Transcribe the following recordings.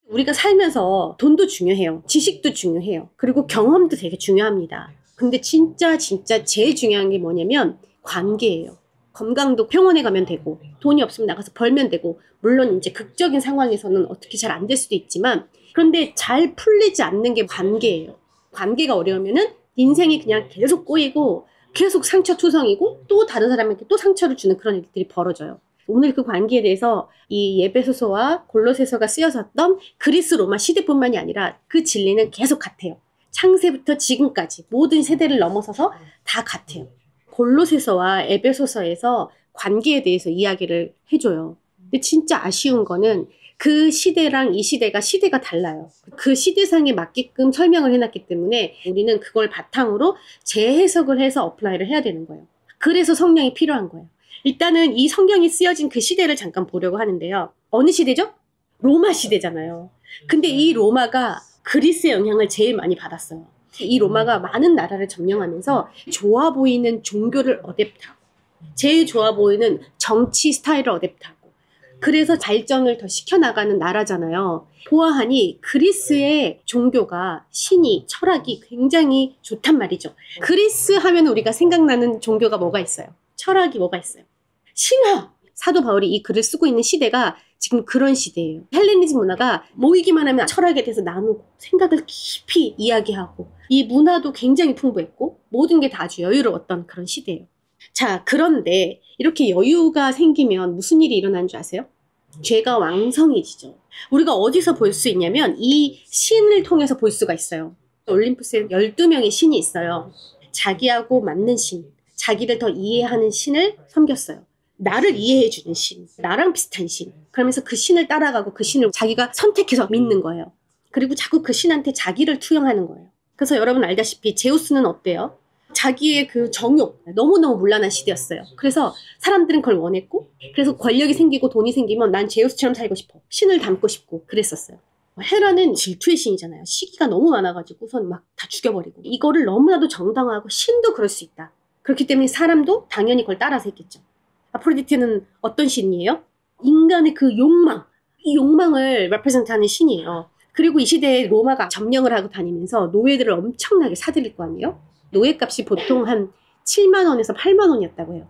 우리가 살면서 돈도 중요해요. 지식도 중요해요. 그리고 경험도 되게 중요합니다. 근데 진짜 제일 중요한 게 뭐냐면 관계예요. 건강도 병원에 가면 되고 돈이 없으면 나가서 벌면 되고 물론 이제 극적인 상황에서는 어떻게 잘 안 될 수도 있지만 그런데 잘 풀리지 않는 게 관계예요. 관계가 어려우면은 인생이 그냥 계속 꼬이고 계속 상처투성이고 또 다른 사람에게 또 상처를 주는 그런 일들이 벌어져요. 오늘 그 관계에 대해서 이 에베소서와 골로새서가 쓰여졌던 그리스 로마 시대뿐만이 아니라 그 진리는 계속 같아요. 창세부터 지금까지 모든 세대를 넘어서서 다 같아요. 골로새서와 에베소서에서 관계에 대해서 이야기를 해줘요. 근데 진짜 아쉬운 거는 그 시대랑 이 시대가 달라요. 그 시대상에 맞게끔 설명을 해놨기 때문에 우리는 그걸 바탕으로 재해석을 해서 어플라이를 해야 되는 거예요. 그래서 성령이 필요한 거예요. 일단은 이 성경이 쓰여진 그 시대를 잠깐 보려고 하는데요. 어느 시대죠? 로마 시대잖아요. 근데 이 로마가 그리스의 영향을 제일 많이 받았어요. 이 로마가 많은 나라를 점령하면서 좋아 보이는 종교를 어댑트하고 제일 좋아 보이는 정치 스타일을 어댑트하고 그래서 발전을 더 시켜나가는 나라잖아요. 보아하니 그리스의 종교가 신이 철학이 굉장히 좋단 말이죠. 그리스 하면 우리가 생각나는 종교가 뭐가 있어요? 철학이 뭐가 있어요? 신화! 사도 바울이 이 글을 쓰고 있는 시대가 지금 그런 시대예요. 헬레니즘 문화가 모이기만 하면 철학에 대해서 나누고 생각을 깊이 이야기하고 이 문화도 굉장히 풍부했고 모든 게 다 아주 여유로웠던 그런 시대예요. 자, 그런데 이렇게 여유가 생기면 무슨 일이 일어나는 줄 아세요? 죄가 왕성해지죠. 우리가 어디서 볼 수 있냐면 이 신을 통해서 볼 수가 있어요. 올림푸스에 12명의 신이 있어요. 자기하고 맞는 신, 자기를 더 이해하는 신을 섬겼어요. 나를 이해해주는 신, 나랑 비슷한 신. 그러면서 그 신을 따라가고 그 신을 자기가 선택해서 믿는 거예요. 그리고 자꾸 그 신한테 자기를 투영하는 거예요. 그래서 여러분 알다시피 제우스는 어때요? 자기의 그 정욕, 너무너무 문란한 시대였어요. 그래서 사람들은 그걸 원했고 그래서 권력이 생기고 돈이 생기면 난 제우스처럼 살고 싶어. 신을 닮고 싶고 그랬었어요. 헤라는 질투의 신이잖아요. 시기가 너무 많아가지고선 막 다 죽여버리고 이거를 너무나도 정당화하고 신도 그럴 수 있다. 그렇기 때문에 사람도 당연히 그걸 따라서 했겠죠. 아프로디테는 어떤 신이에요? 인간의 그 욕망, 이 욕망을 레프레젠트하는 신이에요. 그리고 이 시대에 로마가 점령을 하고 다니면서 노예들을 엄청나게 사들일 거 아니에요? 노예값이 보통 한 7만 원에서 8만 원이었다고 해요.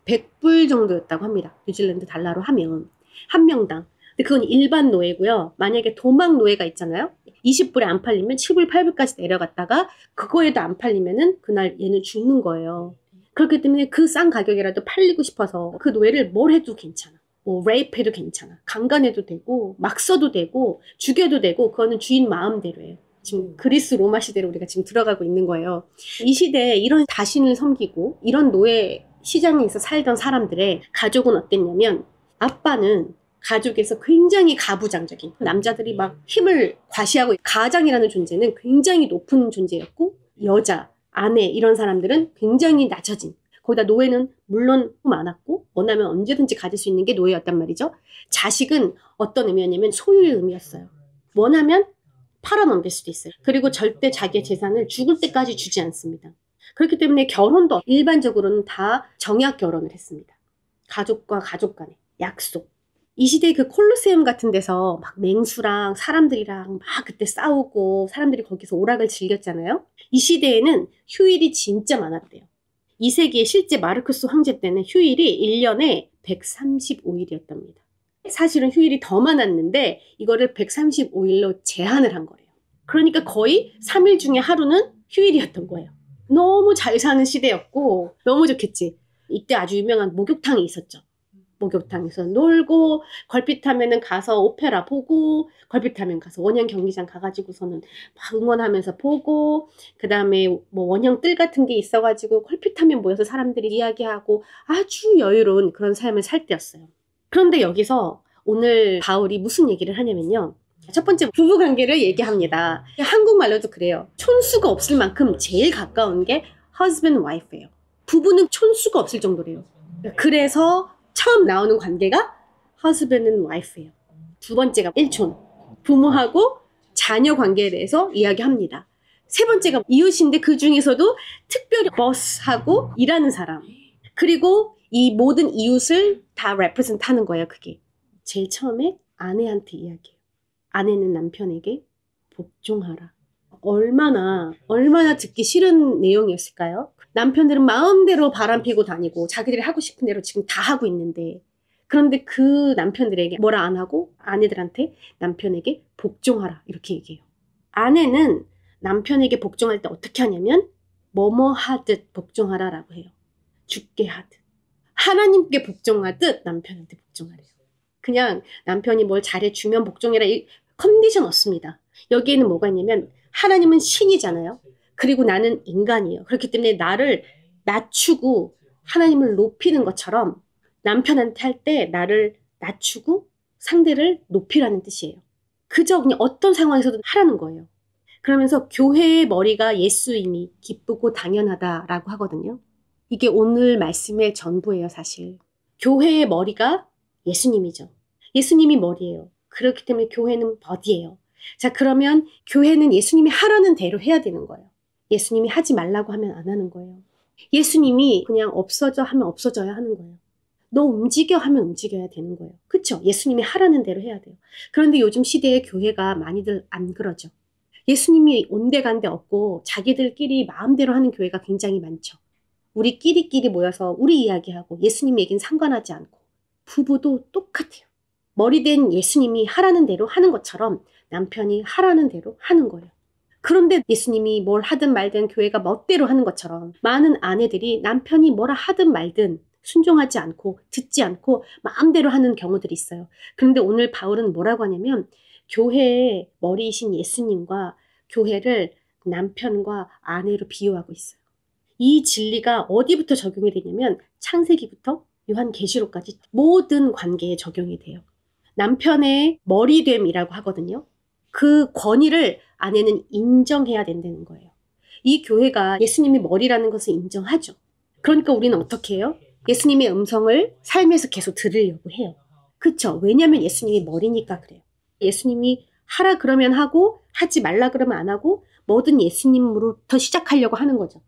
100불 정도였다고 합니다. 뉴질랜드 달러로 하면 한 명당. 근데 그건 일반 노예고요. 만약에 도망 노예가 있잖아요. 20불에 안 팔리면 7불, 8불까지 내려갔다가 그거에도 안 팔리면은 그날 얘는 죽는 거예요. 그렇기 때문에 그 싼 가격이라도 팔리고 싶어서 그 노예를 뭘 해도 괜찮아. 뭐 레이프해도 괜찮아. 강간해도 되고 막 써도 되고 죽여도 되고 그거는 주인 마음대로예요. 지금 그리스 로마 시대로 우리가 지금 들어가고 있는 거예요. 이 시대에 이런 다신을 섬기고 이런 노예 시장에서 살던 사람들의 가족은 어땠냐면 아빠는 가족에서 굉장히 가부장적인 남자들이 막 힘을 과시하고 가장이라는 존재는 굉장히 높은 존재였고 여자, 아내 이런 사람들은 굉장히 낮아진 거기다 노예는 물론 많았고 원하면 언제든지 가질 수 있는 게 노예였단 말이죠. 자식은 어떤 의미였냐면 소유의 의미였어요. 원하면 팔아넘길 수도 있어요. 그리고 절대 자기의 재산을 죽을 때까지 주지 않습니다. 그렇기 때문에 결혼도 일반적으로는 다 정약 결혼을 했습니다. 가족과 가족 간의 약속. 이 시대의 그 콜로세움 같은 데서 막 맹수랑 사람들이랑 막 그때 싸우고 사람들이 거기서 오락을 즐겼잖아요. 이 시대에는 휴일이 진짜 많았대요. 2세기에 실제 마르쿠스 황제 때는 휴일이 1년에 135일이었답니다. 사실은 휴일이 더 많았는데 이거를 135일로 제한을 한 거예요. 그러니까 거의 3일 중에 하루는 휴일이었던 거예요. 너무 잘 사는 시대였고 너무 좋겠지. 이때 아주 유명한 목욕탕이 있었죠. 목욕탕에서 놀고 걸핏하면은 가서 오페라 보고 걸핏하면 가서 원형 경기장 가가지고서는 막 응원하면서 보고 그 다음에 뭐 원형 뜰 같은 게 있어가지고 걸핏하면 모여서 사람들이 이야기하고 아주 여유로운 그런 삶을 살 때였어요. 그런데 여기서 오늘 바울이 무슨 얘기를 하냐면요. 첫 번째 부부관계를 얘기합니다. 한국말로도 그래요. 촌수가 없을 만큼 제일 가까운 게 husband wife예요. 부부는 촌수가 없을 정도래요. 그래서 처음 나오는 관계가 husband and wife예요. 두 번째가 일촌, 부모하고 자녀 관계에 대해서 이야기합니다. 세 번째가 이웃인데 그 중에서도 특별히 boss하고 일하는 사람. 그리고 이 모든 이웃을 다 represent 하는 거예요. 그게 제일 처음에 아내한테 이야기해요. 아내는 남편에게 복종하라. 얼마나 듣기 싫은 내용이었을까요? 남편들은 마음대로 바람피고 다니고 자기들이 하고 싶은 대로 지금 다 하고 있는데, 그런데 그 남편들에게 뭐라 안 하고 아내들한테 남편에게 복종하라 이렇게 얘기해요. 아내는 남편에게 복종할 때 어떻게 하냐면 뭐뭐 하듯 복종하라라고 해요. 죽게 하듯. 하나님께 복종하듯 남편한테 복종하래요. 그냥 남편이 뭘 잘해주면 복종해라 이 컨디션 없습니다. 여기에는 뭐가 있냐면 하나님은 신이잖아요. 그리고 나는 인간이에요. 그렇기 때문에 나를 낮추고 하나님을 높이는 것처럼 남편한테 할 때 나를 낮추고 상대를 높이라는 뜻이에요. 그저 그냥 어떤 상황에서도 하라는 거예요. 그러면서 교회의 머리가 예수임이 기쁘고 당연하다라고 하거든요. 이게 오늘 말씀의 전부예요, 사실. 교회의 머리가 예수님이죠. 예수님이 머리예요. 그렇기 때문에 교회는 버디예요. 자, 그러면 교회는 예수님이 하라는 대로 해야 되는 거예요. 예수님이 하지 말라고 하면 안 하는 거예요. 예수님이 그냥 없어져 하면 없어져야 하는 거예요. 너 움직여 하면 움직여야 되는 거예요. 그렇죠? 예수님이 하라는 대로 해야 돼요. 그런데 요즘 시대에 교회가 많이들 안 그러죠. 예수님이 온데간데 없고 자기들끼리 마음대로 하는 교회가 굉장히 많죠. 우리끼리끼리 모여서 우리 이야기하고 예수님 얘기는 상관하지 않고. 부부도 똑같아요. 머리된 예수님이 하라는 대로 하는 것처럼 남편이 하라는 대로 하는 거예요. 그런데 예수님이 뭘 하든 말든 교회가 멋대로 하는 것처럼 많은 아내들이 남편이 뭐라 하든 말든 순종하지 않고 듣지 않고 마음대로 하는 경우들이 있어요. 그런데 오늘 바울은 뭐라고 하냐면 교회의 머리이신 예수님과 교회를 남편과 아내로 비유하고 있어요. 이 진리가 어디부터 적용이 되냐면 창세기부터 요한계시록까지 모든 관계에 적용이 돼요. 남편의 머리됨이라고 하거든요. 그 권위를 아내는 인정해야 된다는 거예요. 이 교회가 예수님이 머리라는 것을 인정하죠. 그러니까 우리는 어떻게 해요? 예수님의 음성을 삶에서 계속 들으려고 해요. 그렇죠? 왜냐하면 예수님이 머리니까 그래요. 예수님이 하라 그러면 하고 하지 말라 그러면 안 하고 뭐든 예수님으로부터 시작하려고 하는 거죠.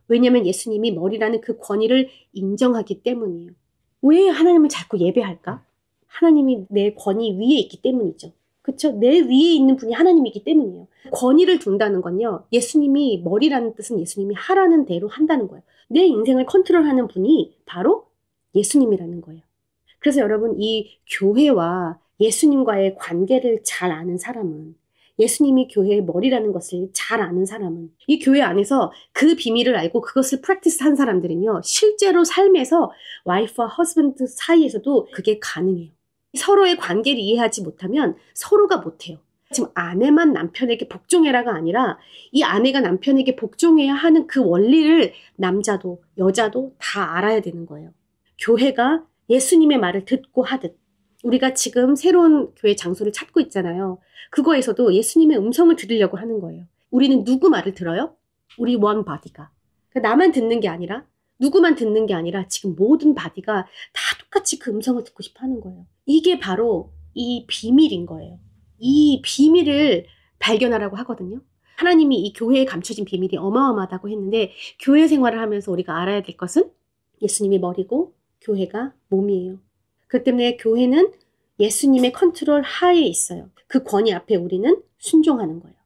왜냐하면 예수님이 머리라는 그 권위를 인정하기 때문이에요. 왜 하나님을 자꾸 예배할까? 하나님이 내 권위 위에 있기 때문이죠. 그렇죠? 내 위에 있는 분이 하나님이기 때문이에요. 권위를 둔다는 건요. 예수님이 머리라는 뜻은 예수님이 하라는 대로 한다는 거예요. 내 인생을 컨트롤하는 분이 바로 예수님이라는 거예요. 그래서 여러분 이 교회와 예수님과의 관계를 잘 아는 사람은 예수님이 교회의 머리라는 것을 잘 아는 사람은 이 교회 안에서 그 비밀을 알고 그것을 프랙티스한 사람들은요. 실제로 삶에서 와이프와 허스밴드 사이에서도 그게 가능해요. 서로의 관계를 이해하지 못하면 서로가 못해요. 지금 아내만 남편에게 복종해라가 아니라 이 아내가 남편에게 복종해야 하는 그 원리를 남자도 여자도 다 알아야 되는 거예요. 교회가 예수님의 말을 듣고 하듯 우리가 지금 새로운 교회 장소를 찾고 있잖아요. 그거에서도 예수님의 음성을 들으려고 하는 거예요. 우리는 누구 말을 들어요? 우리 원 바디가. 그러니까 나만 듣는 게 아니라 누구만 듣는 게 아니라 지금 모든 바디가 다 똑같이 그 음성을 듣고 싶어 하는 거예요. 이게 바로 이 비밀인 거예요. 이 비밀을 발견하라고 하거든요. 하나님이 이 교회에 감춰진 비밀이 어마어마하다고 했는데 교회 생활을 하면서 우리가 알아야 될 것은 예수님이 머리고 교회가 몸이에요. 그렇기 때문에 교회는 예수님의 컨트롤 하에 있어요. 그 권위 앞에 우리는 순종하는 거예요.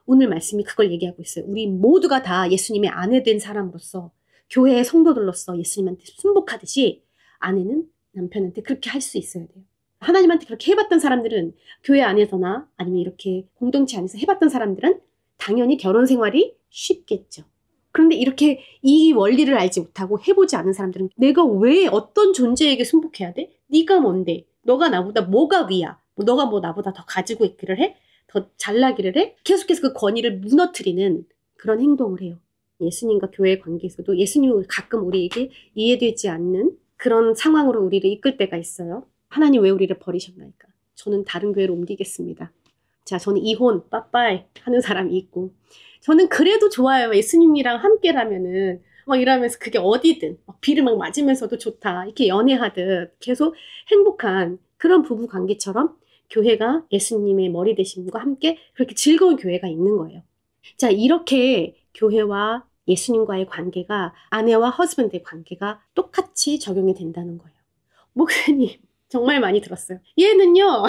오늘 말씀이 그걸 얘기하고 있어요. 우리 모두가 다 예수님의 아내 된 사람으로서 교회의 성도들로서 예수님한테 순복하듯이 아내는 남편한테 그렇게 할 수 있어야 돼요. 하나님한테 그렇게 해봤던 사람들은 교회 안에서나 아니면 이렇게 공동체 안에서 해봤던 사람들은 당연히 결혼 생활이 쉽겠죠. 그런데 이렇게 이 원리를 알지 못하고 해보지 않은 사람들은 내가 왜 어떤 존재에게 순복해야 돼? 네가 뭔데? 너가 나보다 뭐가 위야? 너가 뭐 나보다 더 가지고 있기를 해? 더 잘나기를 해? 계속해서 그 권위를 무너뜨리는 그런 행동을 해요. 예수님과 교회의 관계에서도 예수님이 가끔 우리에게 이해되지 않는 그런 상황으로 우리를 이끌 때가 있어요. 하나님 왜 우리를 버리셨나이까? 저는 다른 교회로 옮기겠습니다. 자, 저는 이혼, 빠빠이 하는 사람이 있고 저는 그래도 좋아요. 예수님이랑 함께라면은 막 이러면서 그게 어디든 비를 막 맞으면서도 좋다. 이렇게 연애하듯 계속 행복한 그런 부부 관계처럼 교회가 예수님의 머리 되심과 함께 그렇게 즐거운 교회가 있는 거예요. 자, 이렇게 교회와 예수님과의 관계가 아내와 허스밴드의 관계가 똑같이 적용이 된다는 거예요. 목사님 정말 많이 들었어요. 얘는요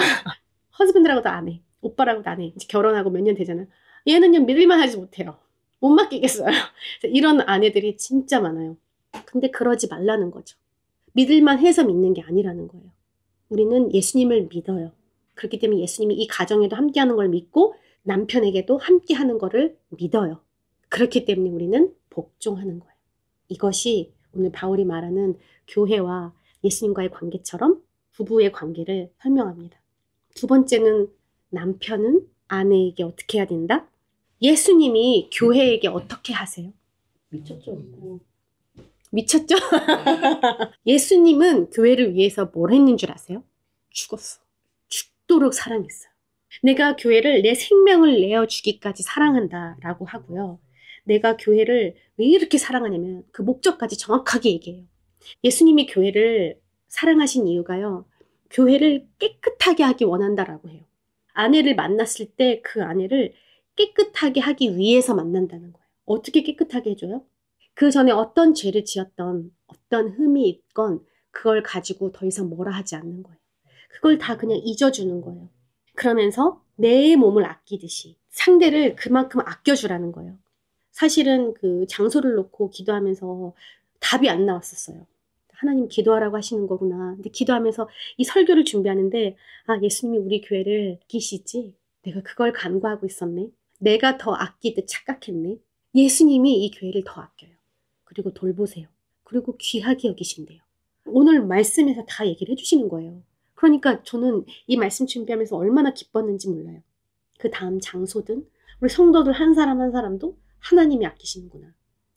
허스밴드라고도 안 해. 오빠라고 나네. 이제 결혼하고 몇 년 되잖아. 얘는요, 믿을만 하지 못해요. 못 맡기겠어요. 이런 아내들이 진짜 많아요. 근데 그러지 말라는 거죠. 믿을만 해서 믿는 게 아니라는 거예요. 우리는 예수님을 믿어요. 그렇기 때문에 예수님이 이 가정에도 함께하는 걸 믿고 남편에게도 함께하는 거를 믿어요. 그렇기 때문에 우리는 복종하는 거예요. 이것이 오늘 바울이 말하는 교회와 예수님과의 관계처럼 부부의 관계를 설명합니다. 두 번째는 남편은 아내에게 어떻게 해야 된다? 예수님이 교회에게 어떻게 하세요? 미쳤죠. 미쳤죠? 예수님은 교회를 위해서 뭘 했는 줄 아세요? 죽었어. 죽도록 사랑했어요. 내가 교회를 내 생명을 내어주기까지 사랑한다라고 하고요. 내가 교회를 왜 이렇게 사랑하냐면 그 목적까지 정확하게 얘기해요. 예수님이 교회를 사랑하신 이유가요. 교회를 깨끗하게 하기 원한다라고 해요. 아내를 만났을 때 그 아내를 깨끗하게 하기 위해서 만난다는 거예요. 어떻게 깨끗하게 해줘요? 그 전에 어떤 죄를 지었던 어떤 흠이 있건 그걸 가지고 더 이상 뭐라 하지 않는 거예요. 그걸 다 그냥 잊어주는 거예요. 그러면서 내 몸을 아끼듯이 상대를 그만큼 아껴주라는 거예요. 사실은 그 장소를 놓고 기도하면서 답이 안 나왔었어요. 하나님 기도하라고 하시는 거구나. 근데 기도하면서 이 설교를 준비하는데 예수님이 우리 교회를 아끼시지? 내가 그걸 간구하고 있었네. 내가 더 아끼듯 착각했네. 예수님이 이 교회를 더 아껴요. 그리고 돌보세요. 그리고 귀하게 여기신대요. 오늘 말씀에서 다 얘기를 해주시는 거예요. 그러니까 저는 이 말씀 준비하면서 얼마나 기뻤는지 몰라요. 그 다음 장소든 우리 성도들 한 사람 한 사람도 하나님이 아끼시는구나.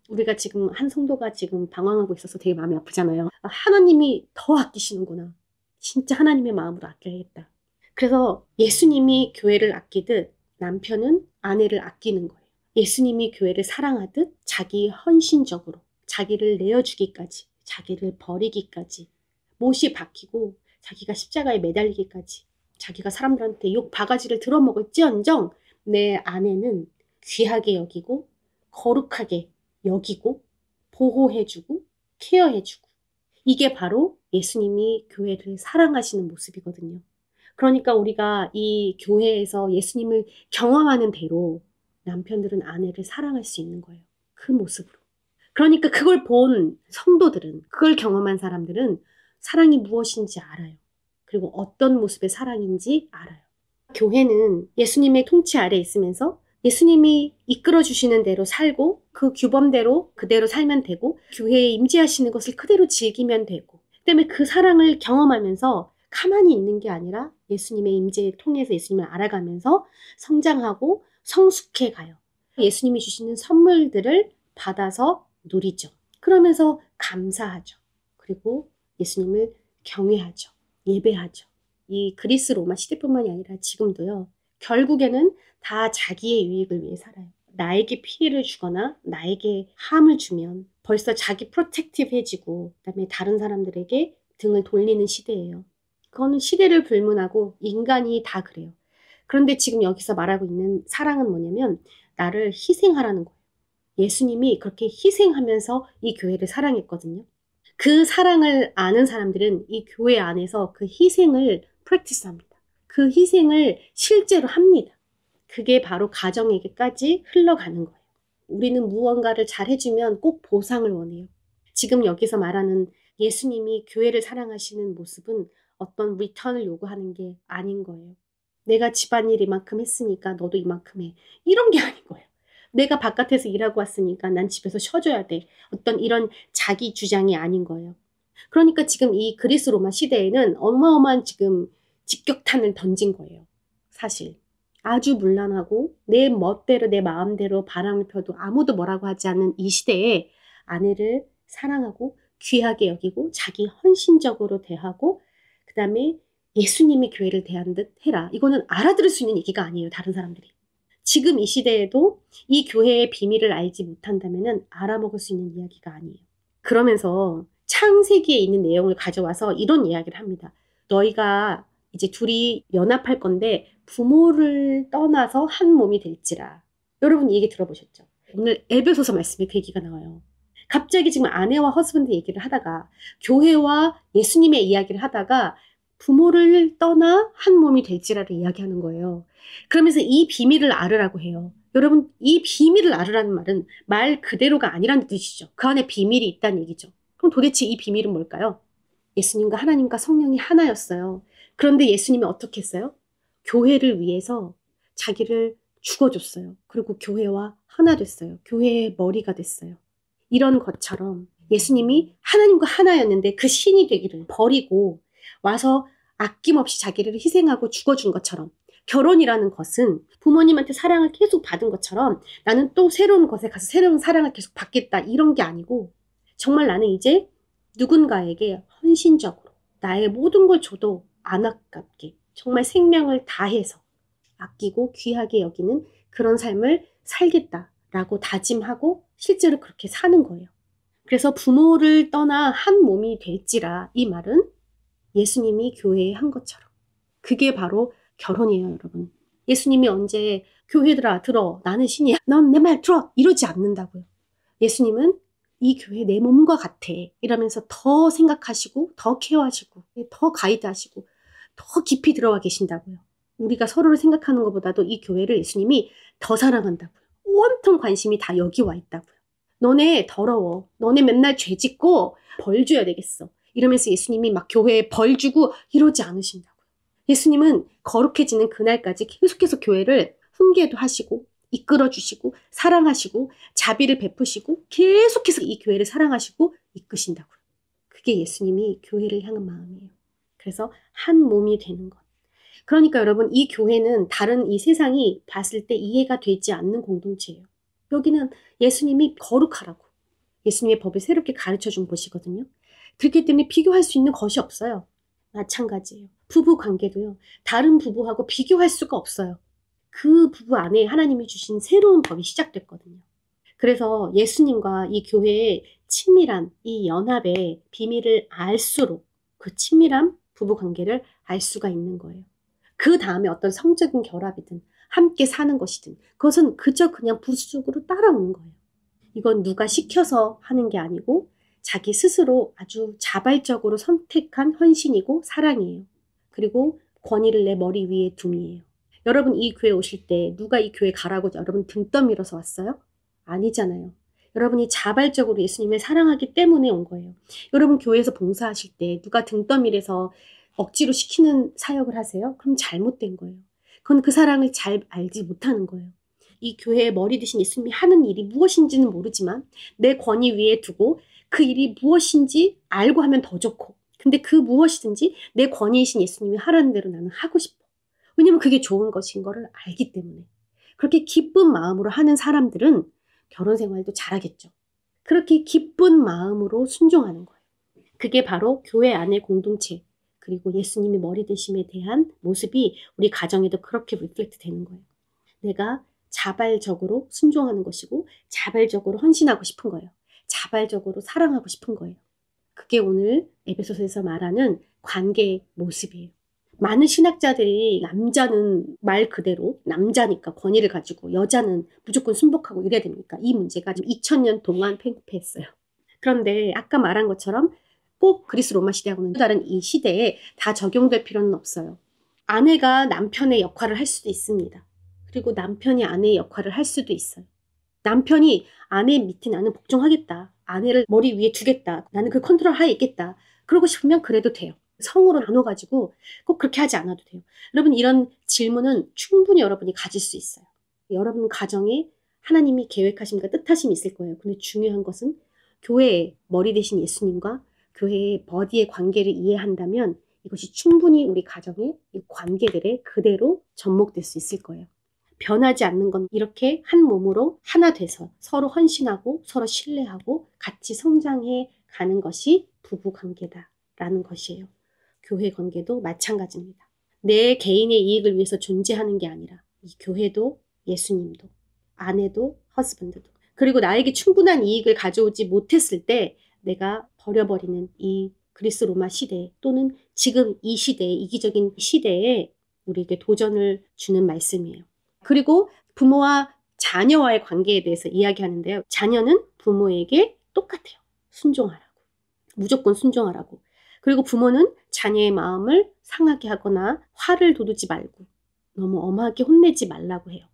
우리가 지금 한 성도가 지금 방황하고 있어서 되게 마음이 아프잖아요. 하나님이 더 아끼시는구나. 진짜 하나님의 마음으로 아껴야겠다. 그래서 예수님이 교회를 아끼듯 남편은 아내를 아끼는 거예요. 예수님이 교회를 사랑하듯 자기 헌신적으로 자기를 내어주기까지 자기를 버리기까지 못이 박히고 자기가 십자가에 매달리기까지 자기가 사람들한테 욕 바가지를 들어먹을지언정 내 아내는 귀하게 여기고 거룩하게 여기고 보호해주고 케어해주고 이게 바로 예수님이 교회를 사랑하시는 모습이거든요. 그러니까 우리가 이 교회에서 예수님을 경험하는 대로 남편들은 아내를 사랑할 수 있는 거예요. 그 모습으로. 그러니까 그걸 본 성도들은 그걸 경험한 사람들은 사랑이 무엇인지 알아요. 그리고 어떤 모습의 사랑인지 알아요. 교회는 예수님의 통치 아래 있으면서 예수님이 이끌어 주시는 대로 살고 그 규범대로 그대로 살면 되고 교회에 임재하시는 것을 그대로 즐기면 되고 그다음에 그 사랑을 경험하면서 가만히 있는 게 아니라 예수님의 임재를 통해서 예수님을 알아가면서 성장하고 성숙해 가요. 예수님이 주시는 선물들을 받아서 누리죠. 그러면서 감사하죠. 그리고 예수님을 경외하죠. 예배하죠. 이 그리스 로마 시대뿐만이 아니라 지금도요. 결국에는 다 자기의 유익을 위해 살아요. 나에게 피해를 주거나 나에게 함을 주면 벌써 자기 프로텍티브해지고 그다음에 다른 사람들에게 등을 돌리는 시대예요. 그거는 시대를 불문하고 인간이 다 그래요. 그런데 지금 여기서 말하고 있는 사랑은 뭐냐면 나를 희생하라는 거예요. 예수님이 그렇게 희생하면서 이 교회를 사랑했거든요. 그 사랑을 아는 사람들은 이 교회 안에서 그 희생을 프랙티스합니다. 그 희생을 실제로 합니다. 그게 바로 가정에게까지 흘러가는 거예요. 우리는 무언가를 잘 해주면 꼭 보상을 원해요. 지금 여기서 말하는 예수님이 교회를 사랑하시는 모습은 어떤 리턴을 요구하는 게 아닌 거예요. 내가 집안일 이만큼 했으니까 너도 이만큼 해. 이런 게 아닌 거예요. 내가 바깥에서 일하고 왔으니까 난 집에서 쉬어줘야 돼. 어떤 이런 자기 주장이 아닌 거예요. 그러니까 지금 이 그리스 로마 시대에는 어마어마한 지금 직격탄을 던진 거예요. 사실. 아주 문란하고 내 멋대로 내 마음대로 바람을 펴도 아무도 뭐라고 하지 않는 이 시대에 아내를 사랑하고 귀하게 여기고 자기 헌신적으로 대하고 그 다음에 예수님이 교회를 대한 듯 해라. 이거는 알아들을 수 있는 얘기가 아니에요. 다른 사람들이. 지금 이 시대에도 이 교회의 비밀을 알지 못한다면 알아먹을 수 있는 이야기가 아니에요. 그러면서 창세기에 있는 내용을 가져와서 이런 이야기를 합니다. 너희가 이제 둘이 연합할 건데 부모를 떠나서 한 몸이 될지라. 여러분 이 얘기 들어보셨죠? 오늘 에베소서 말씀에 그 얘기가 나와요. 갑자기 지금 아내와 허스밴드 얘기를 하다가 교회와 예수님의 이야기를 하다가 부모를 떠나 한 몸이 될지라를 이야기하는 거예요. 그러면서 이 비밀을 알으라고 해요. 여러분, 이 비밀을 알으라는 말은 말 그대로가 아니라는 뜻이죠. 그 안에 비밀이 있다는 얘기죠. 그럼 도대체 이 비밀은 뭘까요? 예수님과 하나님과 성령이 하나였어요. 그런데 예수님이 어떻게 했어요? 교회를 위해서 자기를 죽어줬어요. 그리고 교회와 하나 됐어요. 교회의 머리가 됐어요. 이런 것처럼 예수님이 하나님과 하나였는데 그 신이 되기를 버리고 와서 아낌없이 자기를 희생하고 죽어준 것처럼, 결혼이라는 것은 부모님한테 사랑을 계속 받은 것처럼 나는 또 새로운 것에 가서 새로운 사랑을 계속 받겠다, 이런 게 아니고 정말 나는 이제 누군가에게 헌신적으로 나의 모든 걸 줘도 안 아깝게 정말 생명을 다해서 아끼고 귀하게 여기는 그런 삶을 살겠다라고 다짐하고 실제로 그렇게 사는 거예요. 그래서 부모를 떠나 한 몸이 될지라, 이 말은 예수님이 교회에 한 것처럼 그게 바로 결혼이에요, 여러분. 예수님이 언제 교회들아 들어, 나는 신이야, 넌 내 말 들어, 이러지 않는다고요. 예수님은 이 교회 내 몸과 같아 이러면서 더 생각하시고 더 케어하시고 더 가이드하시고 더 깊이 들어가 계신다고요. 우리가 서로를 생각하는 것보다도 이 교회를 예수님이 더 사랑한다고요. 온통 관심이 다 여기 와 있다고요. 너네 더러워, 너네 맨날 죄 짓고 벌 줘야 되겠어, 이러면서 예수님이 막 교회에 벌 주고 이러지 않으신다고요. 예수님은 거룩해지는 그날까지 계속해서 교회를 훈계도 하시고 이끌어주시고 사랑하시고 자비를 베푸시고 계속해서 이 교회를 사랑하시고 이끄신다고요. 그게 예수님이 교회를 향한 마음이에요. 그래서 한 몸이 되는 것. 그러니까 여러분, 이 교회는 다른 이 세상이 봤을 때 이해가 되지 않는 공동체예요. 여기는 예수님이 거룩하라고 예수님의 법을 새롭게 가르쳐준 곳이거든요. 그렇기 때문에 비교할 수 있는 것이 없어요. 마찬가지예요. 부부 관계도요. 다른 부부하고 비교할 수가 없어요. 그 부부 안에 하나님이 주신 새로운 법이 시작됐거든요. 그래서 예수님과 이 교회의 친밀한 이 연합의 비밀을 알수록 그 친밀한 부부 관계를 알 수가 있는 거예요. 그 다음에 어떤 성적인 결합이든 함께 사는 것이든 그것은 그저 그냥 부수적으로 따라오는 거예요. 이건 누가 시켜서 하는 게 아니고 자기 스스로 아주 자발적으로 선택한 헌신이고 사랑이에요. 그리고 권위를 내 머리 위에 둠이에요. 여러분, 이 교회 오실 때 누가 이 교회 가라고 여러분 등 떠밀어서 왔어요? 아니잖아요. 여러분이 자발적으로 예수님을 사랑하기 때문에 온 거예요. 여러분 교회에서 봉사하실 때 누가 등 떠밀어서 억지로 시키는 사역을 하세요? 그럼 잘못된 거예요. 그건 그 사랑을 잘 알지 못하는 거예요. 이 교회의 머리 대신 예수님이 하는 일이 무엇인지는 모르지만 내 권위 위에 두고 그 일이 무엇인지 알고 하면 더 좋고, 근데 그 무엇이든지 내 권위이신 예수님이 하라는 대로 나는 하고 싶어. 왜냐면 그게 좋은 것인 거를 알기 때문에. 그렇게 기쁜 마음으로 하는 사람들은 결혼 생활도 잘하겠죠. 그렇게 기쁜 마음으로 순종하는 거예요. 그게 바로 교회 안의 공동체, 그리고 예수님이 머리 되심에 대한 모습이 우리 가정에도 그렇게 리플렉트 되는 거예요. 내가 자발적으로 순종하는 것이고 자발적으로 헌신하고 싶은 거예요. 자발적으로 사랑하고 싶은 거예요. 그게 오늘 에베소서에서 말하는 관계의 모습이에요. 많은 신학자들이 남자는 말 그대로 남자니까 권위를 가지고 여자는 무조건 순복하고 이래야 됩니까? 이 문제가 지금 2000년 동안 팽팽했어요. 그런데 아까 말한 것처럼 꼭 그리스 로마 시대하고는 다른 이 시대에 다 적용될 필요는 없어요. 아내가 남편의 역할을 할 수도 있습니다. 그리고 남편이 아내의 역할을 할 수도 있어요. 남편이 아내 밑에 나는 복종하겠다, 아내를 머리 위에 두겠다, 나는 그 컨트롤 하에 있겠다, 그러고 싶으면 그래도 돼요. 성으로 나눠가지고 꼭 그렇게 하지 않아도 돼요. 여러분, 이런 질문은 충분히 여러분이 가질 수 있어요. 여러분 가정에 하나님이 계획하심과 뜻하심이 있을 거예요. 근데 중요한 것은 교회의 머리 대신 예수님과 교회의 버디의 관계를 이해한다면 이것이 충분히 우리 가정의 이 관계들에 그대로 접목될 수 있을 거예요. 변하지 않는 건 이렇게 한 몸으로 하나 돼서 서로 헌신하고 서로 신뢰하고 같이 성장해 가는 것이 부부 관계다라는 것이에요. 교회 관계도 마찬가지입니다. 내 개인의 이익을 위해서 존재하는 게 아니라 이 교회도 예수님도 아내도 허스밴드도, 그리고 나에게 충분한 이익을 가져오지 못했을 때 내가 버려버리는 이 그리스 로마 시대 또는 지금 이 시대의 이기적인 시대에 우리에게 도전을 주는 말씀이에요. 그리고 부모와 자녀와의 관계에 대해서 이야기하는데요. 자녀는 부모에게 똑같아요. 순종하라고. 무조건 순종하라고. 그리고 부모는 자녀의 마음을 상하게 하거나 화를 돋우지 말고 너무 엄하게 혼내지 말라고 해요.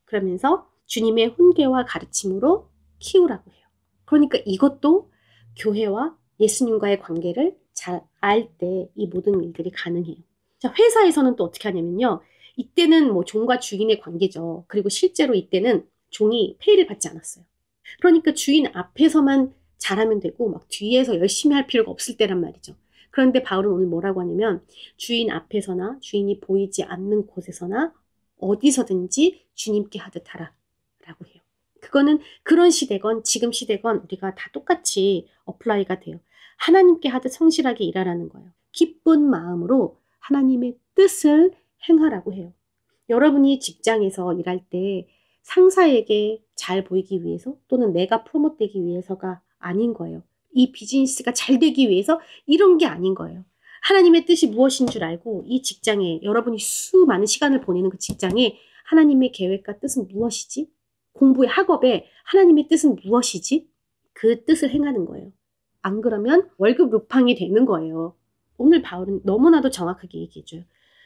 그러면서 주님의 훈계와 가르침으로 키우라고 해요. 그러니까 이것도 교회와 예수님과의 관계를 잘 알 때 이 모든 일들이 가능해요. 자, 회사에서는 또 어떻게 하냐면요. 이때는 뭐 종과 주인의 관계죠. 그리고 실제로 이때는 종이 페이를 받지 않았어요. 그러니까 주인 앞에서만 잘하면 되고 막 뒤에서 열심히 할 필요가 없을 때란 말이죠. 그런데 바울은 오늘 뭐라고 하냐면 주인 앞에서나 주인이 보이지 않는 곳에서나 어디서든지 주님께 하듯 하라 라고 해요. 그거는 그런 시대건 지금 시대건 우리가 다 똑같이 어플라이가 돼요. 하나님께 하듯 성실하게 일하라는 거예요. 기쁜 마음으로 하나님의 뜻을 행하라고 해요. 여러분이 직장에서 일할 때 상사에게 잘 보이기 위해서 또는 내가 프로모트되기 위해서가 아닌 거예요. 이 비즈니스가 잘 되기 위해서 이런 게 아닌 거예요. 하나님의 뜻이 무엇인 줄 알고 이 직장에 여러분이 수많은 시간을 보내는 그 직장에 하나님의 계획과 뜻은 무엇이지? 공부의 학업에 하나님의 뜻은 무엇이지? 그 뜻을 행하는 거예요. 안 그러면 월급 루팡이 되는 거예요. 오늘 바울은 너무나도 정확하게 얘기해줘요.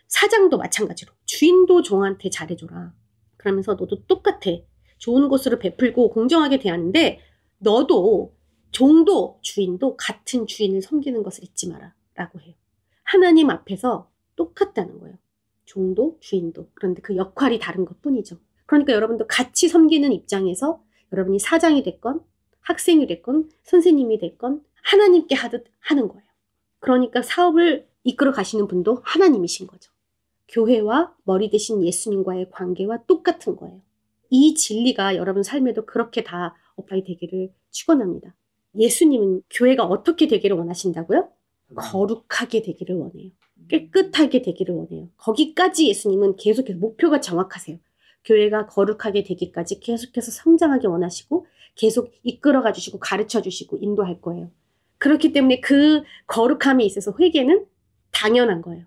사장도 마찬가지로 주인도 종한테 잘해줘라. 그러면서 너도 똑같아. 좋은 곳으로 베풀고 공정하게 대하는데 너도 종도 주인도 같은 주인을 섬기는 것을 잊지 마라 라고 해요. 하나님 앞에서 똑같다는 거예요. 종도 주인도. 그런데 그 역할이 다른 것뿐이죠. 그러니까 여러분도 같이 섬기는 입장에서 여러분이 사장이 됐건 학생이 됐건 선생님이 됐건 하나님께 하듯 하는 거예요. 그러니까 사업을 이끌어 가시는 분도 하나님이신 거죠. 교회와 머리 대신 예수님과의 관계와 똑같은 거예요. 이 진리가 여러분 삶에도 그렇게 다 어플라이 되기를 축원합니다. 예수님은 교회가 어떻게 되기를 원하신다고요? 거룩하게 되기를 원해요. 깨끗하게 되기를 원해요. 거기까지 예수님은 계속해서 목표가 정확하세요. 교회가 거룩하게 되기까지 계속해서 성장하게 원하시고 계속 이끌어가 주시고 가르쳐 주시고 인도할 거예요. 그렇기 때문에 그 거룩함에 있어서 회개는 당연한 거예요.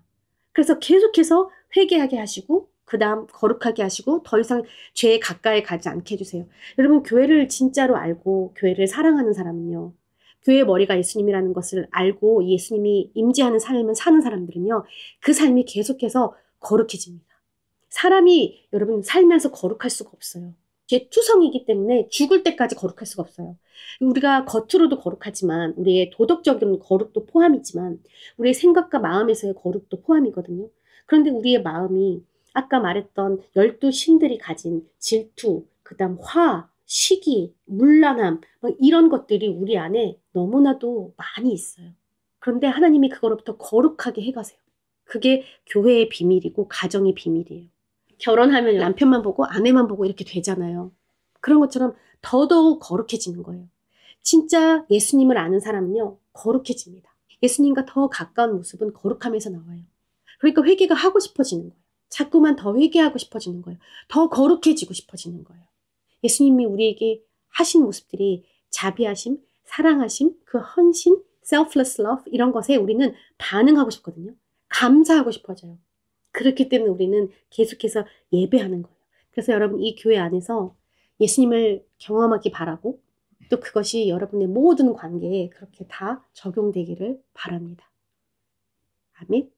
그래서 계속해서 회개하게 하시고 그 다음 거룩하게 하시고 더 이상 죄에 가까이 가지 않게 해주세요. 여러분 교회를 진짜로 알고 교회를 사랑하는 사람은요. 교회의 머리가 예수님이라는 것을 알고 예수님이 임재하는 삶을 사는 사람들은요. 그 삶이 계속해서 거룩해집니다. 사람이 여러분 살면서 거룩할 수가 없어요. 죄투성이기 때문에 죽을 때까지 거룩할 수가 없어요. 우리가 겉으로도 거룩하지만 우리의 도덕적인 거룩도 포함이지만 우리의 생각과 마음에서의 거룩도 포함이거든요. 그런데 우리의 마음이 아까 말했던 12신들이 가진 질투, 그 다음 화, 시기, 문란함 이런 것들이 우리 안에 너무나도 많이 있어요. 그런데 하나님이 그거로부터 거룩하게 해가세요. 그게 교회의 비밀이고 가정의 비밀이에요. 결혼하면 남편만 보고 아내만 보고 이렇게 되잖아요. 그런 것처럼 더더욱 거룩해지는 거예요. 진짜 예수님을 아는 사람은요. 거룩해집니다. 예수님과 더 가까운 모습은 거룩함에서 나와요. 그러니까 회개가 하고 싶어지는 거예요. 자꾸만 더 회개하고 싶어지는 거예요. 더 거룩해지고 싶어지는 거예요. 예수님이 우리에게 하신 모습들이 자비하심, 사랑하심, 그 헌신, selfless love 이런 것에 우리는 반응하고 싶거든요. 감사하고 싶어져요. 그렇기 때문에 우리는 계속해서 예배하는 거예요. 그래서 여러분 이 교회 안에서 예수님을 경험하기 바라고 또 그것이 여러분의 모든 관계에 그렇게 다 적용되기를 바랍니다. 아멘.